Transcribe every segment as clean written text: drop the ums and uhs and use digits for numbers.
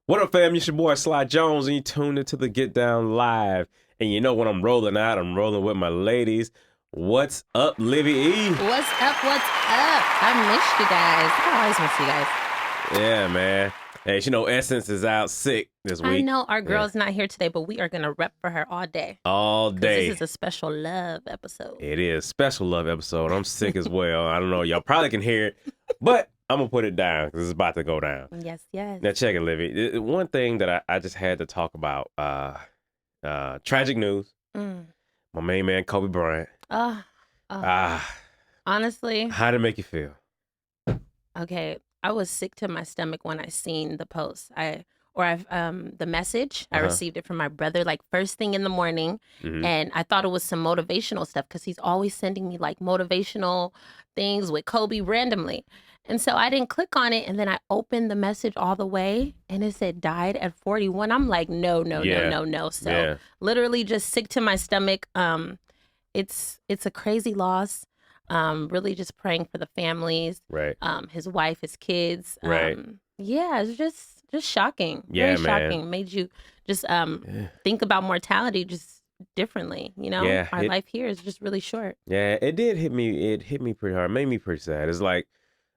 What up, fam? It's your boy Sly Jones, and you tuned into the Get Down Live. And you know when I'm rolling out, I'm rolling with my ladies. What's up, Livy E? What's up? What's up? I missed you guys. I always miss you guys. Yeah, man. Hey, you know Essence is out sick this week. I know our girl's not here today, but we are going to rep for her all day. All day. This is a special love episode. It is. Special love episode. I'm sick as well. I don't know. Y'all probably can hear it, but I'm going to put it down because it's about to go down. Yes, yes. Now, check it, Livy. One thing that I just had to talk about, tragic news. My main man, Kobe Bryant. Honestly. How did it make you feel? Okay. I was sick to my stomach when I seen the post. The message. I received it from my brother like first thing in the morning. And I thought it was some motivational stuff because he's always sending me like motivational things with Kobe randomly. And so I didn't click on it. And then I opened the message all the way and it said died at 41. I'm like, no. So literally just sick to my stomach. It's a crazy loss. Really just praying for the families. Right. His wife, his kids. Right. Yeah, it's just shocking. Yeah, Very shocking. Made you just think about mortality just differently. You know, yeah, our life here is just really short. Yeah, it did hit me. It hit me pretty hard. It made me pretty sad. It's like,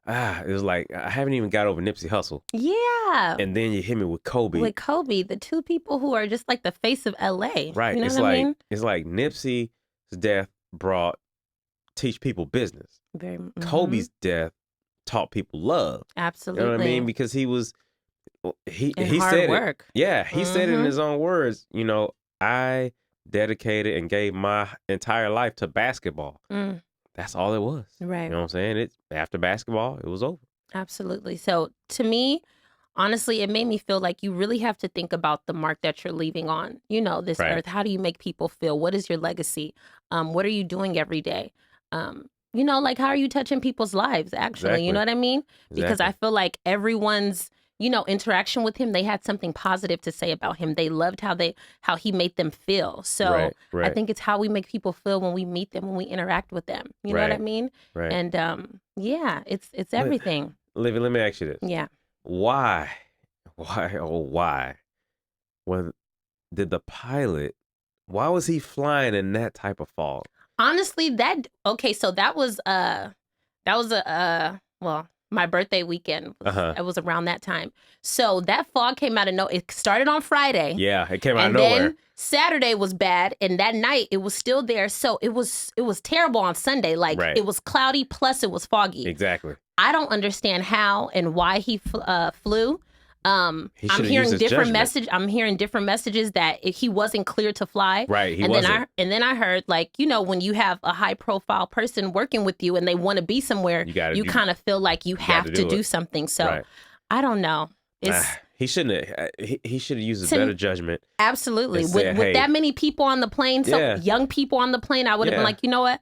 it was like I haven't even got over Nipsey Hussle. Yeah. And then you hit me with Kobe. With Kobe, the two people who are just like the face of LA. Right. You know it's what like I mean? It's like Nipsey's death teach people business. Kobe's death taught people love. Absolutely. You know what I mean? Because he hard said work. it. Yeah, he said it in his own words. You know, I dedicated and gave my entire life to basketball. That's all it was. Right. You know what I'm saying? After basketball, it was over. Absolutely. So to me, honestly, it made me feel like you really have to think about the mark that you're leaving on, this earth. How do you make people feel? What is your legacy? What are you doing every day? Like how are you touching people's lives, actually? Exactly. You know what I mean? Because Exactly. I feel like everyone's, interaction with him, they had something positive to say about him. They loved how he made them feel. So Right. I think it's how we make people feel when we meet them, when we interact with them. You know what I mean? Right. And it's everything. Livy, let me ask you this. Yeah. Why did the pilot, why was he flying in that type of fog? Honestly, so that was my birthday weekend. It was around that time. So that fog came out of nowhere. It started on Friday. Yeah, it came out of and nowhere. Then Saturday was bad, and that night it was still there. So it was terrible on Sunday. Like It was cloudy, plus it was foggy. Exactly. I don't understand how and why he flew. I'm hearing different messages that he wasn't clear to fly. Right, he and wasn't. Then I heard, like, when you have a high profile person working with you and they want to be somewhere, you kind of feel like you have to do something. So I don't know. He shouldn't have. He should have used his better judgment. Absolutely. Said, with that many people on the plane, young people on the plane, I would have been like, you know what?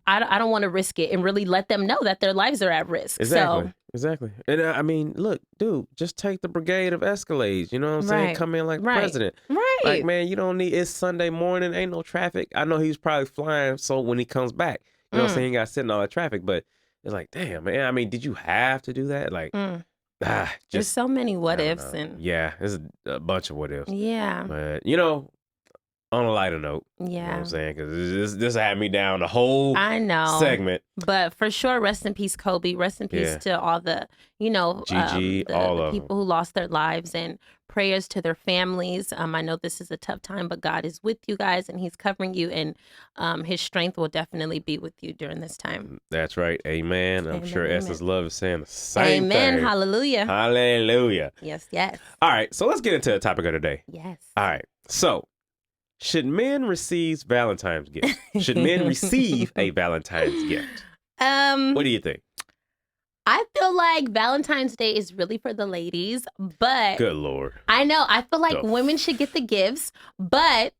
I don't want to risk it, and really let them know that their lives are at risk. Exactly. And I mean, look, dude, just take the brigade of Escalades. You know what I'm saying? Come in like the president. Right. Like, man, you don't need, it's Sunday morning, ain't no traffic. I know he's probably flying, so when he comes back, you know what I'm saying? He got to sit in all that traffic, but it's like, damn, man. I mean, did you have to do that? Like, there's so many what ifs. Yeah, there's a bunch of what ifs. Yeah. But, on a lighter note, you know what I'm saying? Because this had me down the whole segment. But for sure, rest in peace, Kobe. Rest in peace to all the, GG, all of people who lost their lives, and prayers to their families. I know this is a tough time, but God is with you guys, and he's covering you, and his strength will definitely be with you during this time. That's right. Amen. I'm sure Esther's love is saying the same thing. Amen. Hallelujah. Hallelujah. Yes. All right. So let's get into the topic of the day. Yes. All right. So, should men receive Valentine's gift? Should men receive a Valentine's gift? What do you think? I feel like Valentine's Day is really for the ladies, but good Lord, I know. I feel like women should get the gifts, but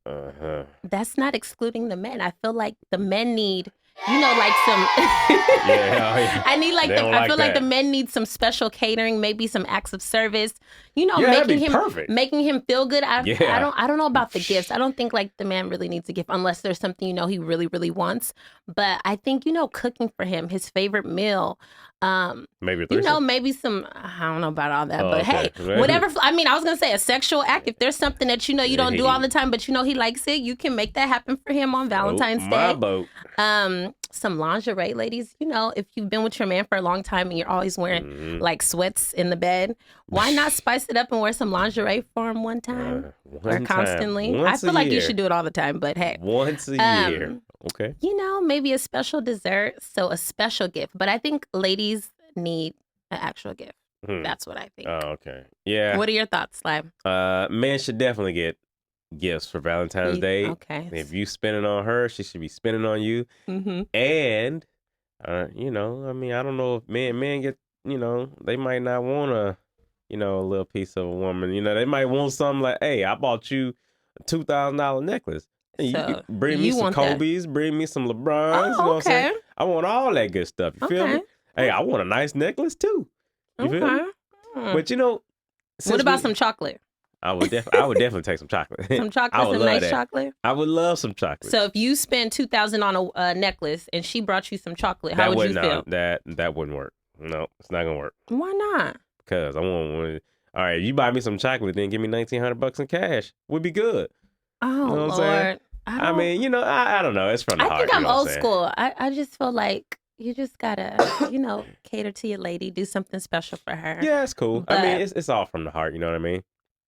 that's not excluding the men. I feel like the men need, like some. I need I feel like the men need some special catering, maybe some acts of service. Making him feel good. I don't know about the gifts. I don't think like the man really needs a gift unless there's something he really really wants. But I think cooking for him his favorite meal, Maybe a threesome? Maybe some, I don't know about all that, but okay. hey, whatever. I mean, I was going to say a sexual act. If there's something that you don't do all the time, but he likes it, you can make that happen for him on Valentine's Day. My boat. Some lingerie, ladies. If you've been with your man for a long time and you're always wearing like sweats in the bed, why not spice it up and wear some lingerie for him one time or constantly? I feel like you should do it all the time, but hey. Once a year. Okay. Maybe a special dessert, so a special gift. But I think ladies need an actual gift. That's what I think. Oh, okay. Yeah. What are your thoughts, Slime? Men should definitely get gifts for Valentine's Day. Okay. If you spending on her, she should be spending on you. Mm-hmm. And, I mean, I don't know if men get, they might not want a little piece of a woman. They might want something like, hey, I bought you a $2,000 necklace. You can bring me some Kobe's, bring me some LeBrons. You know what I'm saying? I want all that good stuff. You feel me? Hey, I want a nice necklace too. You feel me? But what about some chocolate? I would definitely take some chocolate. Some chocolate, some nice chocolate. I would love some chocolate. So if you spend $2,000 on a necklace and she brought you some chocolate, how would you feel? That wouldn't work. No, it's not gonna work. Why not? Because I want. All right, you buy me some chocolate, then give me $1,900 in cash. Would be good. Oh, you know what Lord. I'm saying? I mean, I don't know. It's from the heart. I think I'm old school. I just feel like you just gotta, cater to your lady, do something special for her. Yeah, it's cool. I mean, it's all from the heart. You know what I mean?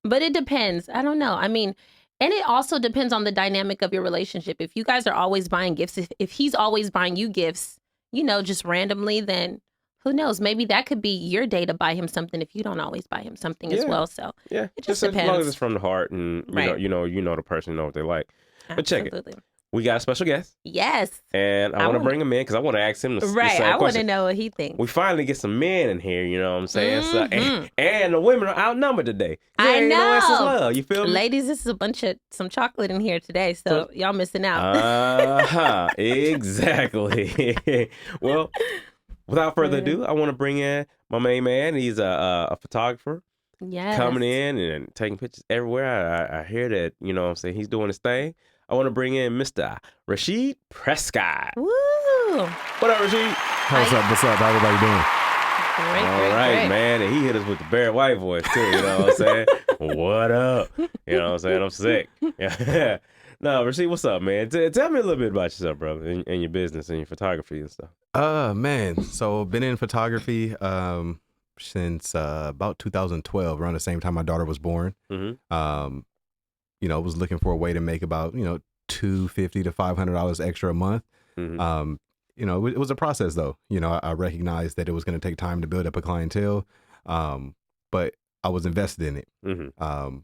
But it depends. I don't know. I mean, and it also depends on the dynamic of your relationship. If you guys are always buying gifts, if he's always buying you gifts, just randomly, then who knows? Maybe that could be your day to buy him something if you don't always buy him something as well. So yeah, it just depends. As long as it's from the heart and you know the person, know what they like. But check it. We got a special guest. Yes. And I want to bring him in because I want to ask him the same question. I want to know what he thinks. We finally get some men in here, you know what I'm saying? Mm-hmm. So, and the women are outnumbered today. I know. That's his love. You feel me? Ladies, this is a bunch of some chocolate in here today, so y'all missing out. Exactly. Well, without further ado, I want to bring in my main man. He's a photographer. Yes. Coming in and taking pictures everywhere. I hear that, you know what I'm saying? He's doing his thing. I want to bring in Mr. Rasheed Prescott. Woo! What up, Rasheed? What's up? How everybody doing? Great, man. And he hit us with the Barry White voice, too. You know what I'm saying? What up? You know what I'm saying? I'm sick. Yeah. No, Rasheed, what's up, man? Tell me a little bit about yourself, brother, and your business and your photography and stuff. Man. So been in photography since about 2012, around the same time my daughter was born. Mm-hmm. Was looking for a way to make about, $250 to $500 extra a month. Mm-hmm. It was a process though. I recognized that it was going to take time to build up a clientele, but I was invested in it. Mm-hmm.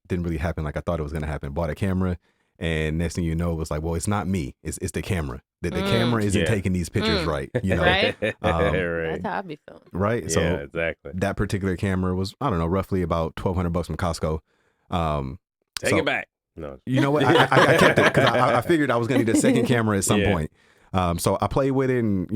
Didn't really happen like I thought it was going to happen. Bought a camera, and next thing you know, it was like, well, it's not me. It's the camera. The camera isn't taking these pictures right. Right? Right. That's how I be feeling. Right. So yeah, exactly. That particular camera was, I don't know, roughly about $1,200 from Costco. Take it back. No. You know what? I kept it because I figured I was going to need a second camera at some point. So I played with it and,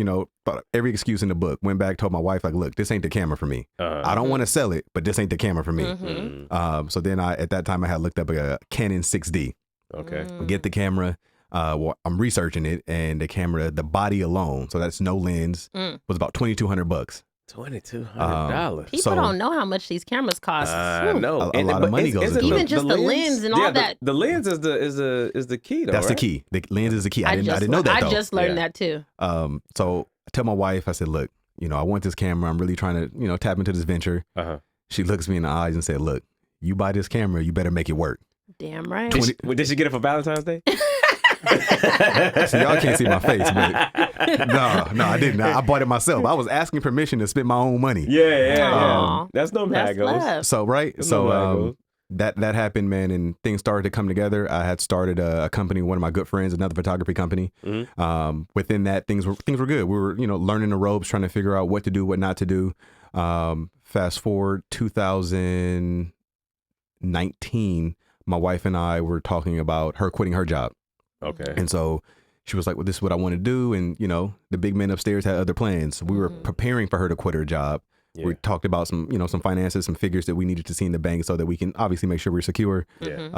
thought every excuse in the book. Went back, told my wife, like, look, this ain't the camera for me. I don't want to sell it, but this ain't the camera for me. Mm-hmm. So then at that time I had looked up a Canon 6D. Okay. Get the camera. I'm researching it, and the camera, the body alone, so that's no lens, was about $2,200. $2,200. People don't know how much these cameras cost. I know. A lot of money goes into it. Even just the lens and all that. The lens is the key, though. That's right? the key. The lens is the key. I didn't know that, though. I just learned that, too. So I tell my wife, I said, look, I want this camera. I'm really trying to, tap into this venture. She looks me in the eyes and said, look, you buy this camera, you better make it work. Damn right. Did she get it for Valentine's Day? So y'all can't see my face, but no, I didn't. I bought it myself. I was asking permission to spend my own money. Yeah. That's no how it goes. Love. So that happened, man, and things started to come together. I had started a company, one of my good friends, another photography company. Mm-hmm. Within that, things were good. We were learning the ropes, trying to figure out what to do, what not to do. Fast forward 2019, my wife and I were talking about her quitting her job. Okay. And so she was like, well, this is what I want to do. And, the big men upstairs had other plans. So we were preparing for her to quit her job. Yeah. We talked about some finances, some figures that we needed to see in the bank so that we can obviously make sure we're secure. Yeah.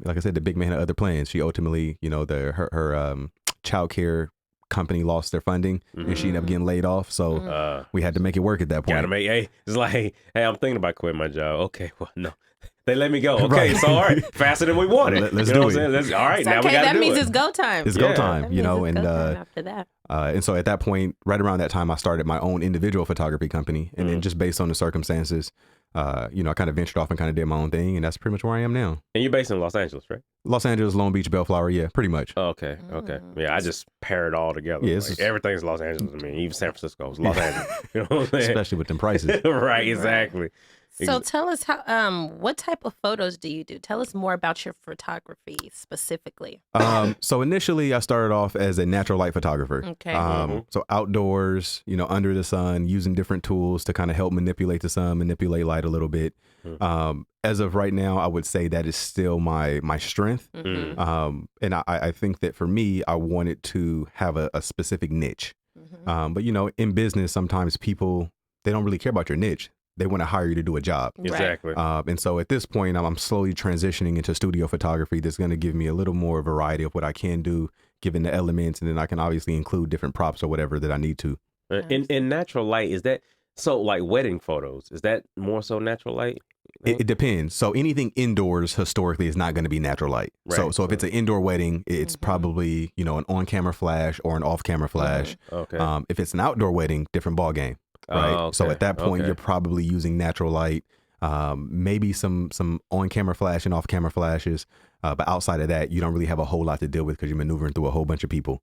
Like I said, the big man had other plans. She ultimately, her childcare company lost their funding and she ended up getting laid off. So we had to make it work at that point. Gotta make, hey, it's like, hey, I'm thinking about quitting my job. Okay, well, no. They let me go. Okay, Right. so all right, faster than we wanted. Let's you know do what I'm it. saying? All right, It's now okay, we gotta that do means it. it's go time. It's go Yeah. time, That you means know, it's and go time after that. and so at that point, right around that time, I started my own individual photography company, and then just based on the circumstances, you know, I kind of ventured off and kind of did my own thing, and that's pretty much where I am now. And you're based in Los Angeles, right? Los Angeles, Long Beach, Bellflower, yeah, pretty much. Oh, okay. Yeah, I just pair it all together. Yeah, Yeah, it's just- everything's Los Angeles. I mean, even San Francisco is Los Angeles. You know what I'm saying? Especially with them prices. Right, exactly. So tell us how what type of photos do you do? Tell us more about your photography specifically. So initially, I started off as a natural light photographer. Okay. So outdoors, you know, under the sun, using different tools to kind of help manipulate the sun, manipulate light a little bit. As of right now, I would say that is still my strength. And I think that for me, I wanted to have a specific niche. But you know, in business, sometimes people, they don't really care about your niche. They want to hire you to do a job. Exactly. And so at this point, I'm slowly transitioning into studio photography. That's going to give me a little more variety of what I can do, given the elements, and then I can obviously include different props or whatever that I need to. In natural light, is that so? Like wedding photos, is that more so natural light? It depends. So anything indoors historically is not going to be natural light. Right. So if it's an indoor wedding, it's probably, you know, an on-camera flash or an off-camera flash. Okay. If it's an outdoor wedding, different ball game. Right. Oh, So okay. at that point, Okay. you're probably using natural light, maybe some on-camera flash and off-camera flashes. But outside of that, you don't really have a whole lot to deal with because you're maneuvering through a whole bunch of people.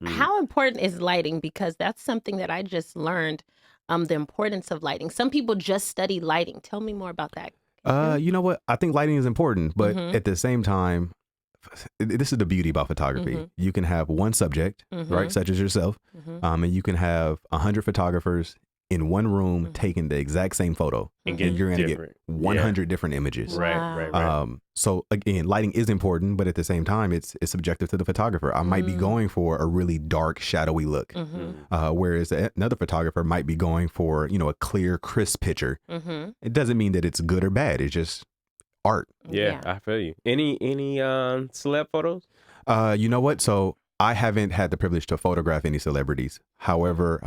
How important is lighting? Because that's something that I just learned. The importance of lighting. Some people just study lighting. Tell me more about that. You know what? I think lighting is important, but at the same time, this is the beauty about photography. You can have one subject, right, such as yourself, and you can have 100 photographers in one room taking the exact same photo, and you're going to get 100 different images. Right. So again, lighting is important, but at the same time, it's subjective to the photographer. I might be going for a really dark, shadowy look, whereas another photographer might be going for, you know, a clear, crisp picture. It doesn't mean that it's good or bad. It's just art. Yeah, I feel you. Any celeb photos? You know what? So I haven't had the privilege to photograph any celebrities. However,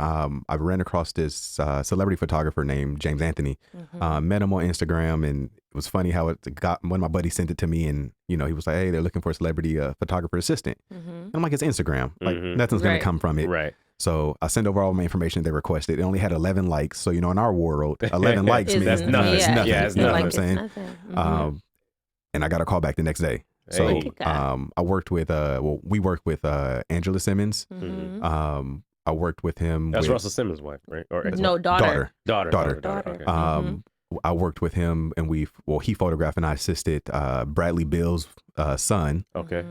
I've ran across this celebrity photographer named James Anthony. Met him on Instagram, and it was funny how it got. One of my buddies sent it to me, and you know, he was like, "Hey, they're looking for a celebrity photographer assistant." And I'm like, "It's Instagram. Like nothing's gonna come from it." Right. So I sent over all my information they requested. It only had 11 likes. So you know, in our world, 11 likes means That's nothing. It's nothing. Yeah, it's You know nothing. what I'm saying? And I got a call back the next day. So Hey. I worked with we worked with Angela Simmons. I worked with him. That's with Russell Simmons' wife, right? Or No, daughter. daughter. Daughter. Okay. I worked with him, and he photographed and I assisted Bradley Bill's son. Okay.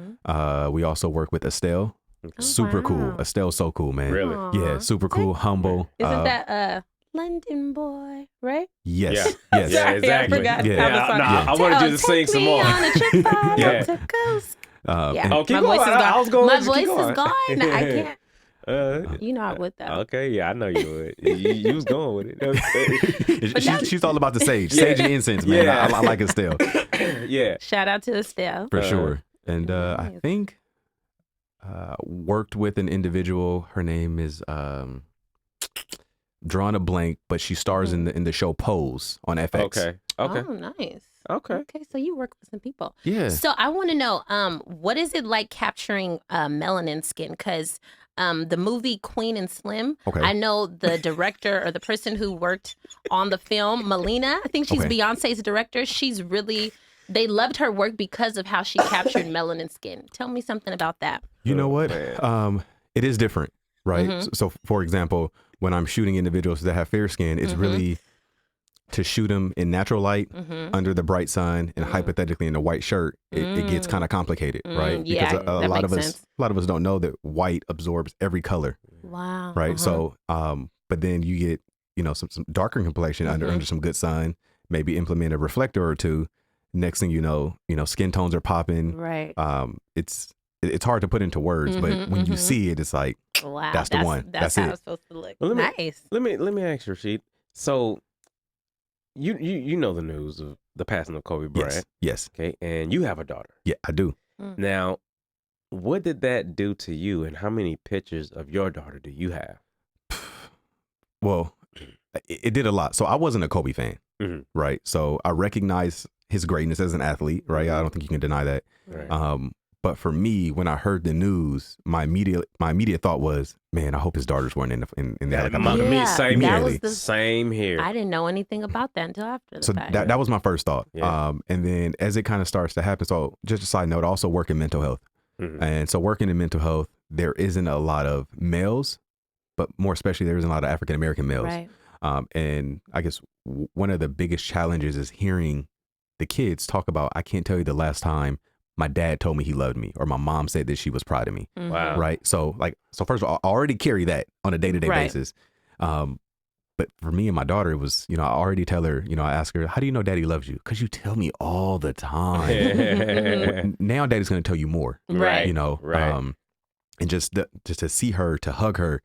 We also worked with Estelle. Super cool. Estelle's so cool, man. Really? Yeah, super cool, humble. Isn't that London boy, right? Yes. Yeah. Yes. Yeah, Sorry, exactly. I forgot. Yeah. how the song- I wanted you to sing some more. Take me on a trip on Yeah. the coast. Yeah. Oh, keep My going. voice is gone. I was going My to keep voice going. is gone. I can't. You know I would though. Okay, yeah, I know you would. You was going with it. She's all about the sage and incense, man. Yeah. I like Estelle Yeah. Shout out to Estelle. for sure. And I Nice. think worked with an individual. Her name is drawn a blank, but she stars in the show Pose on FX. Okay. Okay. Oh, nice. Okay. Okay, so you work with some people. Yeah. So I want to know, what is it like capturing melanin skin? Because the movie Queen and Slim, Okay. I know the director or the person who worked on the film, Melina, I think she's Okay. Beyonce's director. She's really, they loved her work because of how she captured melanin skin. Tell me something about that. You know what? man. It is different, right? So, for example, when I'm shooting individuals that have fair skin, it's really to shoot them in natural light under the bright sun and hypothetically in a white shirt. It gets kind of complicated, right? Yeah, Because a that lot of makes us, sense. a lot of us don't know that white absorbs every color, Wow. right? So, but then you get, you know, some darker complexion under some good sun. Maybe implement a reflector or two. Next thing you know, skin tones are popping. Right. It's hard to put into words, but when you see it, it's like, Wow. that's the one. That's That's how it. it's supposed to look. Well, Nice. Let me ask you, Rasheed. So, you know the news of the passing of Kobe Bryant, yes, okay? And you have a daughter. yeah, I do. Now, what did that do to you, and how many pictures of your daughter do you have? Well, it did a lot. So I wasn't a Kobe fan, right? So I recognize his greatness as an athlete, right? I don't think you can deny that. Right. But for me, when I heard the news, my immediate thought was, man, I hope his daughters weren't in the helicopter. Same here. I didn't know anything about that until after the fact. That was my first thought. Yeah. And then as it kind of starts to happen, so just a side note, I also work in mental health. And so working in mental health, there isn't a lot of males, but more especially there isn't a lot of African American males. Right. And I guess one of the biggest challenges is hearing the kids talk about, I can't tell you the last time my dad told me he loved me, or my mom said that she was proud of me. Wow. Right. So first of all, I already carry that on a day-to-day basis. But for me and my daughter, it was, I already tell her, I ask her, how do you know daddy loves you? Because you tell me all the time. Now daddy's going to tell you more. Right. Right. And just to see her, to hug her.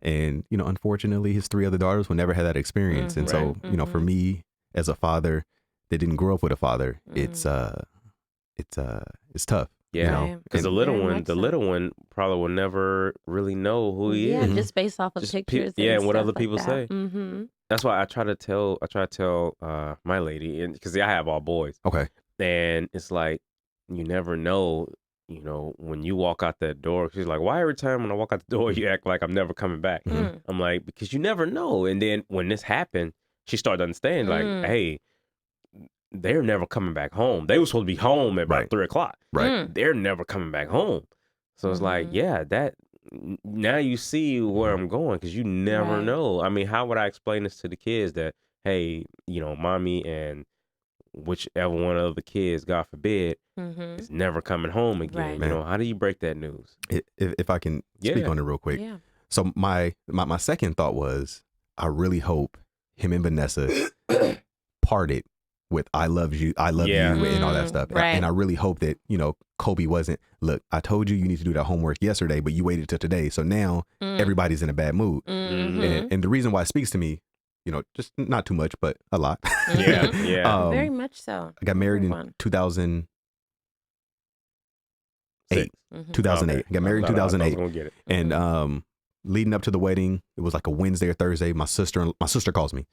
And, unfortunately, his 3 other daughters will never have that experience. And so, for me as a father that didn't grow up with a father, it's tough. Yeah, because the little one probably will never really know who he is. Yeah, just based off of pictures. And what other like people that. say. That's why I try to tell my lady, and because I have all boys. Okay. And it's like, you never know, when you walk out that door. She's like, why every time when I walk out the door, you act like I'm never coming back? I'm like, because you never know. And then when this happened, she started to understand, like, hey, they're never coming back home. They were supposed to be home at about 3 o'clock. Right. They're never coming back home. So it's like, yeah, that now you see where I'm going, because you never know. I mean, how would I explain this to the kids that, hey, mommy and whichever one of the kids, God forbid, is never coming home again. Right. How do you break that news? If I can speak on it real quick. Yeah. So my second thought was, I really hope him and Vanessa parted with I love you and all that stuff. Right. And I really hope that, Kobe wasn't, look, I told you need to do that homework yesterday, but you waited till today. So now everybody's in a bad mood. And the reason why it speaks to me, just not too much, but a lot. Yeah. Very much so. I got married in 2008. 2008. I got married in 2008. I was gonna get it. And leading up to the wedding, it was like a Wednesday or Thursday. My sister calls me.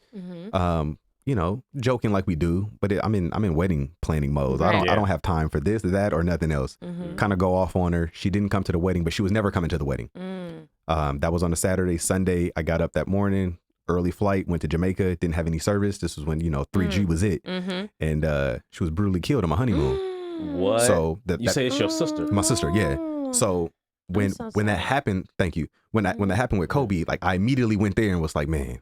Joking like we do, but I'm in wedding planning mode. Right. I don't have time for this or that or nothing else. Kind of go off on her. She didn't come to the wedding, but she was never coming to the wedding. That was on a Saturday. Sunday, I got up that morning, early flight, went to Jamaica, didn't have any service. This was when 3G was it, and she was brutally killed on my honeymoon. What? So you say it's your sister? My sister, yeah. So when that happened, thank you. When that happened with Kobe, like I immediately went there and was like, man.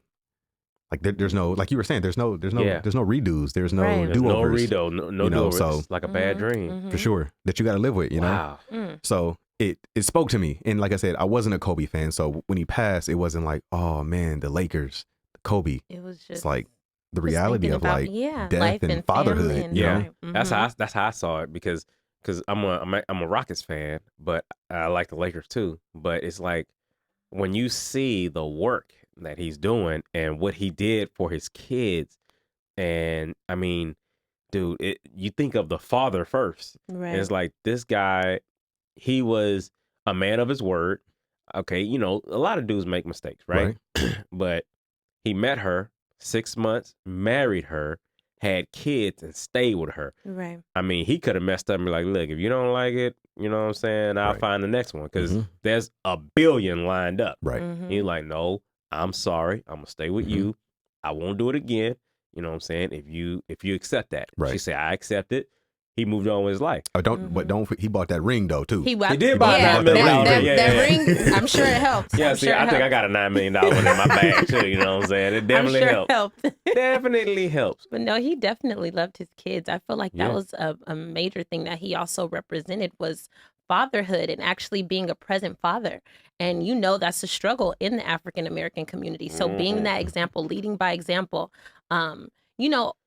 Like there's no, like you were saying, there's no redos, there's no do-overs. No do-overs. So, it's like a bad dream. For sure, that you got to live with, Wow. So it spoke to me. And like I said, I wasn't a Kobe fan. So when he passed, it wasn't like, oh man, the Lakers, Kobe. It was just, it's like the reality of about, death and fatherhood. That's how I saw it, because I'm a Rockets fan, but I like the Lakers too. But it's like, when you see the work that he's doing and what he did for his kids, and I mean, dude, you think of the father first. Right. And it's like, this guy, he was a man of his word. Okay, a lot of dudes make mistakes, right? But he met her, 6 months, married her, had kids, and stayed with her. Right. I mean, he could have messed up and be like, look, if you don't like it, you know what I'm saying, I'll find the next one, because there's a billion lined up. Right. He's like, no, I'm sorry, I'm gonna stay with you. I won't do it again. You know what I'm saying? If you accept that. Right. She said, I accept it. He moved on with his life. Oh, but he bought that ring though too. He did buy $9 million. That ring, I'm sure it helps. Yeah, I think I got a $9 million in my bag too. You know what I'm saying? It definitely helped. Definitely helps. But no, he definitely loved his kids. I feel like that was a major thing that he also represented, was fatherhood and actually being a present father. And that's a struggle in the African American community. So being that example, leading by example,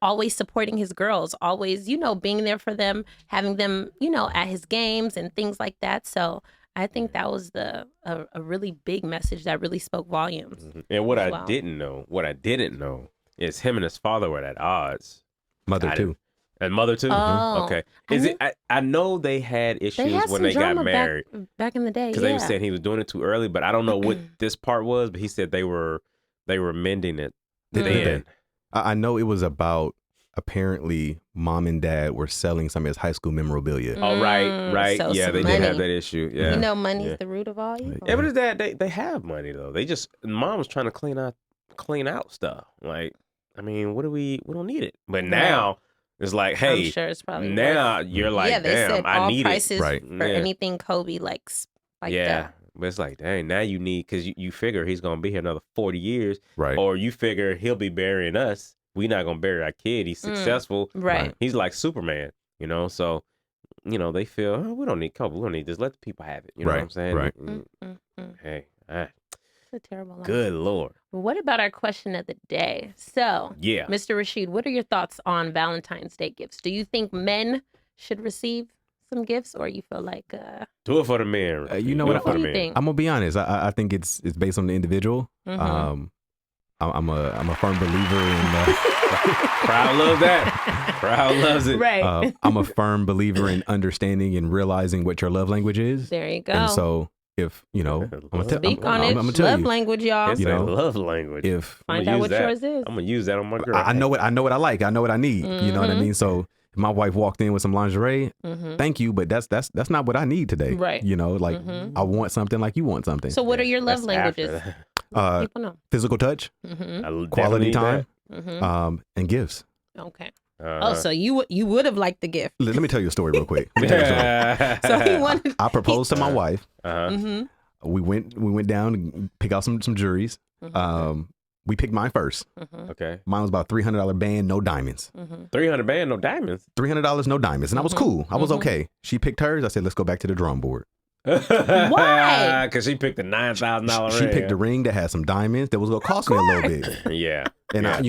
always supporting his girls, always, being there for them, having them, at his games and things like that. So I think that was a really big message that really spoke volumes. And what I didn't know is him and his father were at odds. Mother too. And mother too? Oh. Okay. Is it? I know they had issues when they got married. Back in the day, because they were saying he was doing it too early, but I don't know what this part was. But he said they were mending it. Did they? I know it was about apparently mom and dad were selling some of his high school memorabilia. Oh, right. So yeah, they money. did have that issue. Yeah, you know, money's the root of all evil. Yeah, but his dad, they have money though. They just mom was trying to clean out stuff. Like, I mean, we don't need it. But now it's like, hey, I'm sure it's probably now worth. you're like, they damn, said I all need prices it. Right. for anything Kobe likes. Yeah, but it's like, dang, now you need, because you figure he's gonna be here another 40 years, right? Or you figure he'll be burying us. We not gonna bury our kid. He's successful, right? He's like Superman, So, they feel, oh, we don't need Kobe. We don't need this. Let the people have it. You know what I'm saying? Right. Hey, it's a terrible line. Good Lord. What about our question of the day? So, yeah, Mr. Rasheed, what are your thoughts on Valentine's Day gifts? Do you think men should receive some gifts, or you feel like do it for the men? You know what do you think? I'm gonna be honest. I think it's based on the individual. I'm a firm believer in. Crowd loves that. Crowd loves it. Right. I'm a firm believer in understanding and realizing what your love language is. There you go. And so, if I'm gonna speak on it. Love language, y'all. It's love language. If find out what yours is, I'm gonna use that on my girl. I know what I like. I know what I need. You know what I mean. So if my wife walked in with some lingerie, thank you, but that's not what I need today. Right. Like I want something like you want something. So what are your love languages? People know. Physical touch, quality time, and gifts. Okay. So you would have liked the gift. Let me tell you a story real quick. So he wanted. I proposed to my wife. We went down to pick out some jewelries. We picked mine first. Okay. Mine was about $300 band, no diamonds. $300 band, no diamonds. $300, no diamonds, and I was cool. I was okay. She picked hers. I said, let's go back to the drawing board. Why? Because she picked the $9,000 ring. She picked a ring that had some diamonds that was gonna cost me a little bit. Yeah. And I,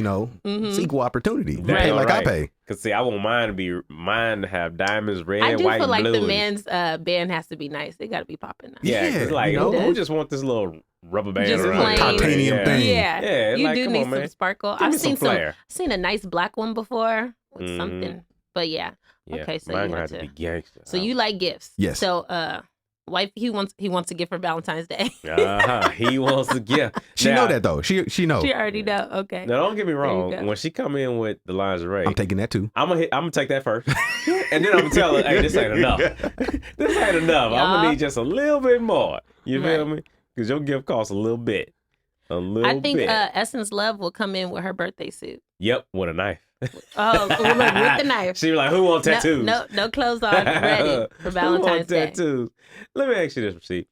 it's equal opportunity. You Right. pay like I pay. Because see, I want mine to have diamonds, red, I do white, feel like and blue. the man's band has to be nice. They got to be popping nice. Yeah, it's like who just want this little rubber band Just around plain. Titanium thing. Yeah, you like, do come need on, man. some sparkle. Give me I've seen some flair. seen a nice black one before with something, but yeah. Okay, so mine you gonna have have to be gangster. So you like gifts? Yes. So wife, he wants a gift for Valentine's Day. He wants a gift. She know that though. She know. She already know. Okay. Now don't get me wrong. When she come in with the lingerie, I'm taking that too. I'm gonna take that first, and then I'm gonna tell her, "Hey, this ain't enough. This ain't enough. I'm gonna need just a little bit more. You feel me? Because your gift costs a little bit. I think Essence Love will come in with her birthday suit. Yep, with a knife. Oh, look, with the knife. She be like, "Who want tattoos? No clothes on, ready for Valentine's Day." Tattoos. Let me ask you this, Rasheed.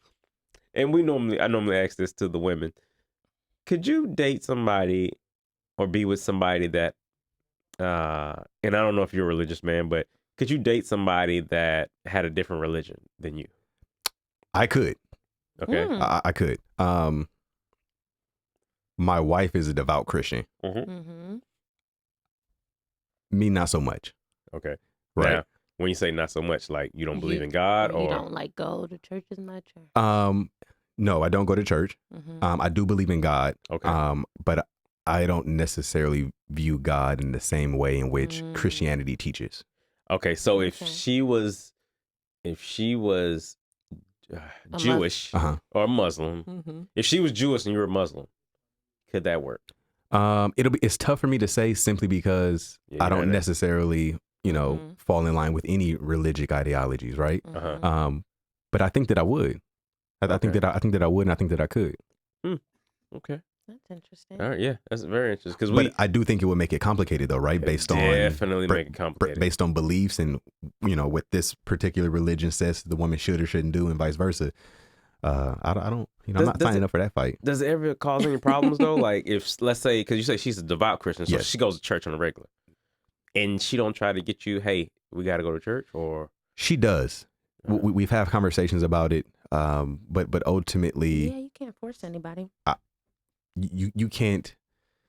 And I normally ask this to the women. Could you date somebody or be with somebody that, and I don't know if you're a religious man, but could you date somebody that had a different religion than you? I could. Okay. I could. My wife is a devout Christian. Me, not so much. Okay. Right. Now, when you say not so much, like you don't believe in God, or you don't like go to church as much? Or? No, I don't go to church. I do believe in God. Okay. But I don't necessarily view God in the same way in which Christianity teaches. Okay. So if she was Jewish or Muslim, if she was Jewish and you were Muslim, could that work? It's tough for me to say simply because I don't necessarily, fall in line with any religious ideologies, right? But I think that I would. I think that I would, and I think that I could. Okay. That's interesting. All right, yeah, that's very interesting. But I do think it would make it complicated, though, right? Make it complicated. Based on beliefs and what this particular religion says the woman should or shouldn't do, and vice versa. I don't. I'm not signing up for that fight. Does it ever cause any problems though? Like if, let's say, because you say she's a devout Christian, so she goes to church on a regular, and she don't try to get you, hey, we got to go to church, or she does. We've had conversations about it, but ultimately, you can't force anybody. You can't.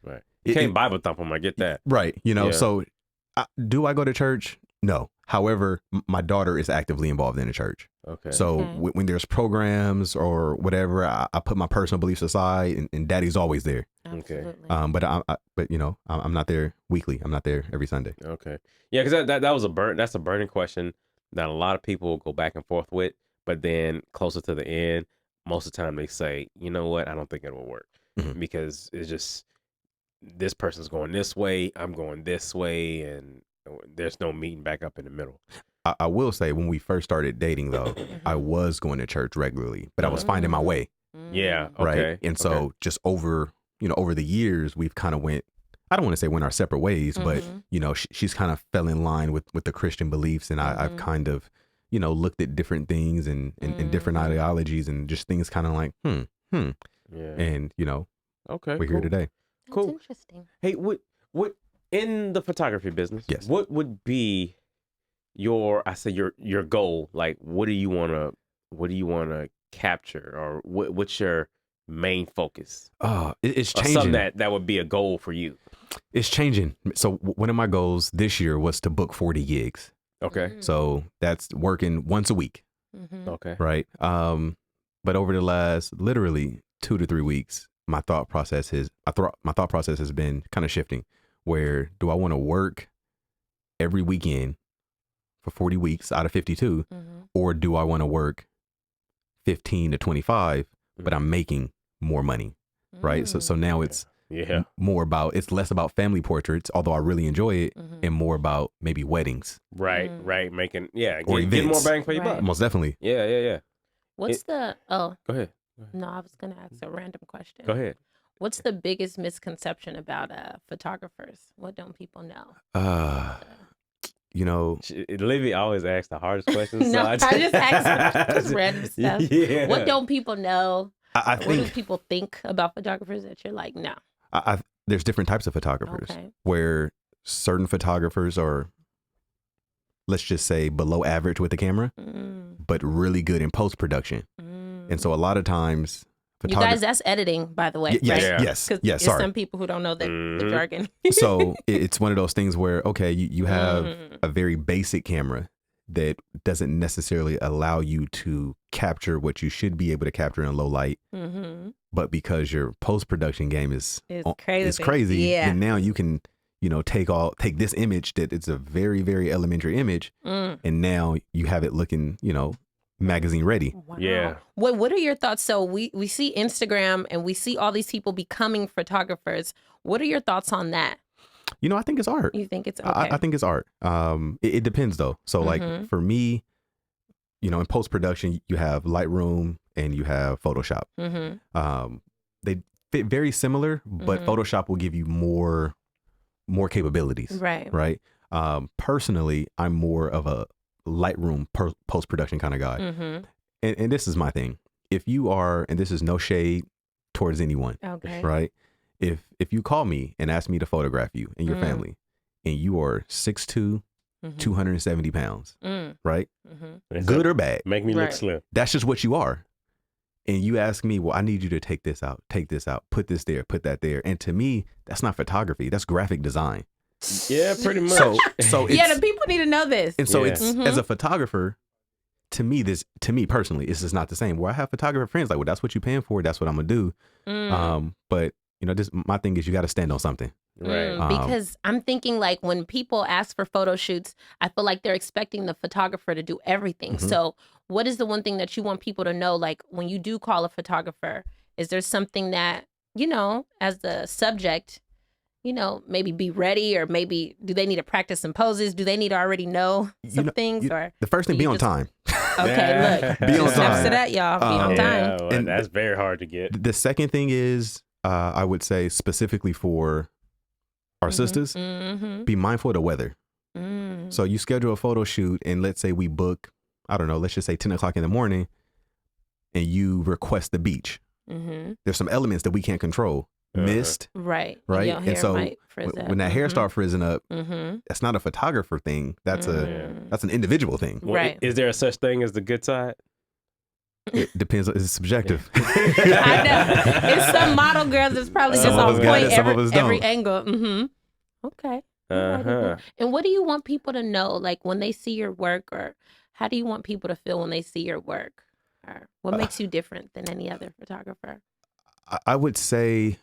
Right. You can't Bible thump them. I get that. Right. So do I go to church? No. However, my daughter is actively involved in the church. Okay. So when there's programs or whatever, I put my personal beliefs aside, and Daddy's always there. Absolutely. But you know, I'm not there weekly. I'm not there every Sunday. Okay. Yeah, because that was that's a burning question that a lot of people go back and forth with. But then closer to the end, most of the time they say, you know what, I don't think it will work because it's just this person's going this way, I'm going this way, and there's no meeting back up in the middle. I will say when we first started dating, though, I was going to church regularly, but I was finding my way. Yeah. Okay. Right. And so just over the years, we've kind of went, I don't want to say went our separate ways, but, you know, she's kind of fell in line with the Christian beliefs. And I've kind of, you know, looked at different things and different ideologies and just things kind of like, Yeah. And, you know, okay, we're here today. That's interesting. Hey, what in the photography business? Yes. What would be your goal? Like, what do you want to capture, or what's your main focus? It's or changing. something that would be a goal for you. It's changing. So one of my goals this year was to book 40 gigs. Okay. So that's working once a week. Okay. Right. But over the last literally 2 to 3 weeks, my thought process has been kind of shifting. Where do I want to work every weekend for 40 weeks out of 52, or do I want to work 15 to 25, but I'm making more money, right? So now it's it's less about family portraits, although I really enjoy it, and more about maybe weddings. Right. Making get more events. bang for your buck. Most definitely. Yeah. What's Go ahead. No, I was gonna ask a random question. Go ahead. What's the biggest misconception about photographers? What don't people know? You know, Livy always asks the hardest questions. No, so I just ask just random stuff. Yeah. What don't people know? I What think do people think about photographers that you're like, no? there's different types of photographers Okay. where certain photographers are, let's just say, below average with the camera, but really good in post-production. And so a lot of times, you guys, that's editing, by the way, right? Yes. Because there's some people who don't know the jargon. So it's one of those things where, okay, you have a very basic camera that doesn't necessarily allow you to capture what you should be able to capture in low light. But because your post-production game is crazy, and now you can, you know, take this image that it's a very, very elementary image, and now you have it looking, you know, magazine ready. Wow. Yeah. What are your thoughts? So we see Instagram and we see all these people becoming photographers. What are your thoughts on that? You know, I think it's art. You think it's okay? I think it's art. It depends though. So like for me, you know, in post-production, you have Lightroom and you have Photoshop. They fit very similar, but Photoshop will give you more capabilities. Right. Personally, I'm more of a Lightroom post-production kind of guy. And this is my thing. If you are, and this is no shade towards anyone, right? If you call me and ask me to photograph you and your family, and you are 6'2", 270 pounds, right? Good or bad. Make me look slim. That's just what you are. And you ask me, well, I need you to take this out, put this there, put that there. And to me, that's not photography. That's graphic design. Yeah, pretty much. So the people need to know this. And so it's as a photographer, to me personally, this is not the same. Where I have photographer friends like, well, that's what you're paying for. That's what I'm gonna do. But you know, my thing is you got to stand on something. Right. Because I'm thinking like when people ask for photo shoots, I feel like they're expecting the photographer to do everything. So what is the one thing that you want people to know? Like when you do call a photographer, is there something that, you know, as the subject, you know, maybe be ready, or maybe do they need to practice some poses? Do they need to already know some things? Or the first thing, be on time. Okay, look, be on time. To that, y'all. Be on time. Well, and that's very hard to get. The second thing is, I would say specifically for our sisters, be mindful of the weather. So you schedule a photo shoot, and let's say we book, I don't know, let's just say 10 o'clock in the morning, and you request the beach. There's some elements that we can't control. Mist, right, and so when that hair start frizzing up, that's not a photographer thing. That's an individual thing. Well, is there a such thing as the good side? It depends. It's subjective. I know. It's some model girls that's probably just on point every angle. Okay. And what do you want people to know, like when they see your work, or how do you want people to feel when they see your work? Or what makes you different than any other photographer? I would say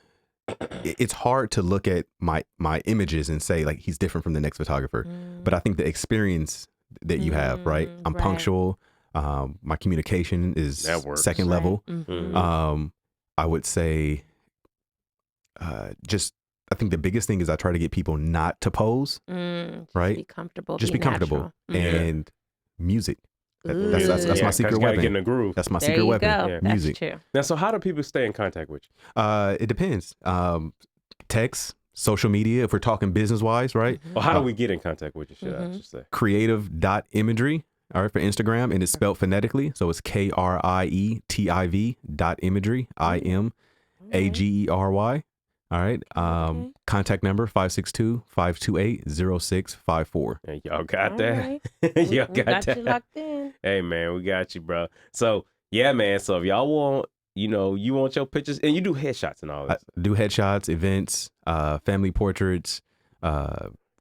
it's hard to look at my images and say like he's different from the next photographer. But I think the experience that you have, right? I'm punctual. My communication is second level. I would say I think the biggest thing is I try to get people not to pose, right? Be comfortable. Just be comfortable. And music. That's my secret weapon. Get in the groove. That's my secret weapon. Yeah. Music. That's true. Now, so how do people stay in contact with you? It depends. Text, social media, if we're talking business wise, right? Well, how do we get in contact with you? Should I just say Krietiv.imagery, all right, for Instagram, and it's spelled phonetically, so it's KRIETIV.imagery, IMAGERY. All right. Contact number 562-528-0654. Hey, y'all got that? Right. Y'all got that? You locked in. Hey man, we got you, bro. So yeah, man. So if y'all want, you want your pictures, and you do headshots and all that. Do headshots, events, family portraits,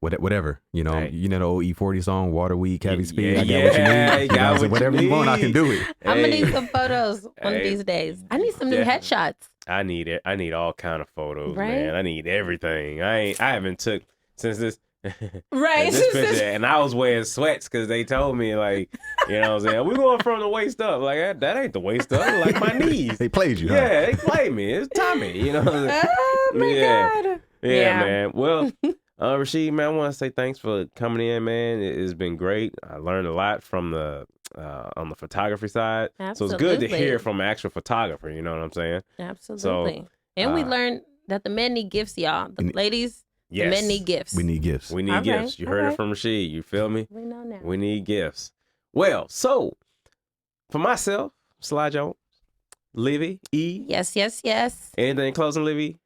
whatever. You know the old E40 song, Water, Weed, Cavity Speed. I got what you need. Whatever you want, I can do it. I'm gonna need some photos one of these days. I need some new headshots. I need it. I need all kind of photos, right? Man. I need everything. I haven't took since this. Right. This picture, and I was wearing sweats because they told me, like, what I'm saying, we're going from the waist up. Like, that ain't the waist up. Like my knees. They played you, huh? Yeah, they played me. It's Tommy, Oh my God. Yeah, man. Well, Rasheed, man, I want to say thanks for coming in, man. It's been great. I learned a lot from on the photography side. Absolutely. So it's good to hear from an actual photographer, you know what I'm saying? Absolutely. So, and we learned that the men need gifts, y'all. The ladies, yes. the men need gifts. We need gifts. We need gifts. You heard it from Rasheed. You feel me? We know now. We need gifts. Well, so for myself, Sly Jones, Livy, E. Yes. Anything closing, Livy?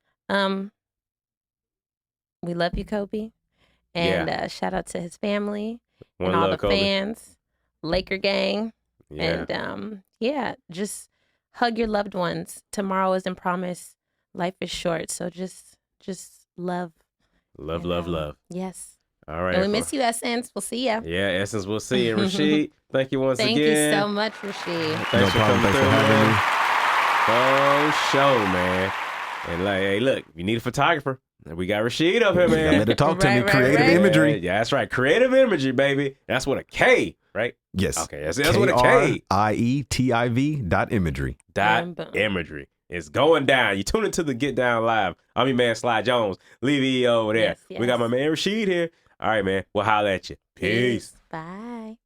We love you, Kobe. And shout out to his family One and all love, the Kobe. Fans, Laker gang. Yeah. And just hug your loved ones. Tomorrow isn't promised. Life is short. So just love. Love. Yes. All right. And we miss you, Essence. We'll see ya. Yeah, Essence, we'll see you. Rasheed, thank you once again. Thank you so much, Rasheed. Thanks for coming through, man. Oh, show, man. And like, hey, look, you need a photographer. We got Rasheed up here, man. Let her talk to me. Krietiv Imagery. Yeah, that's right. Krietiv Imagery, baby. That's with a K, right? Yes. Okay, that's with a K. KRIETIV.imagery. Imagery. It's going down. You tune into the Get Down Live. I'm your man, Sly Jones. Leave over there. Yes. We got my man Rasheed here. All right, man. We'll holler at you. Peace. Bye.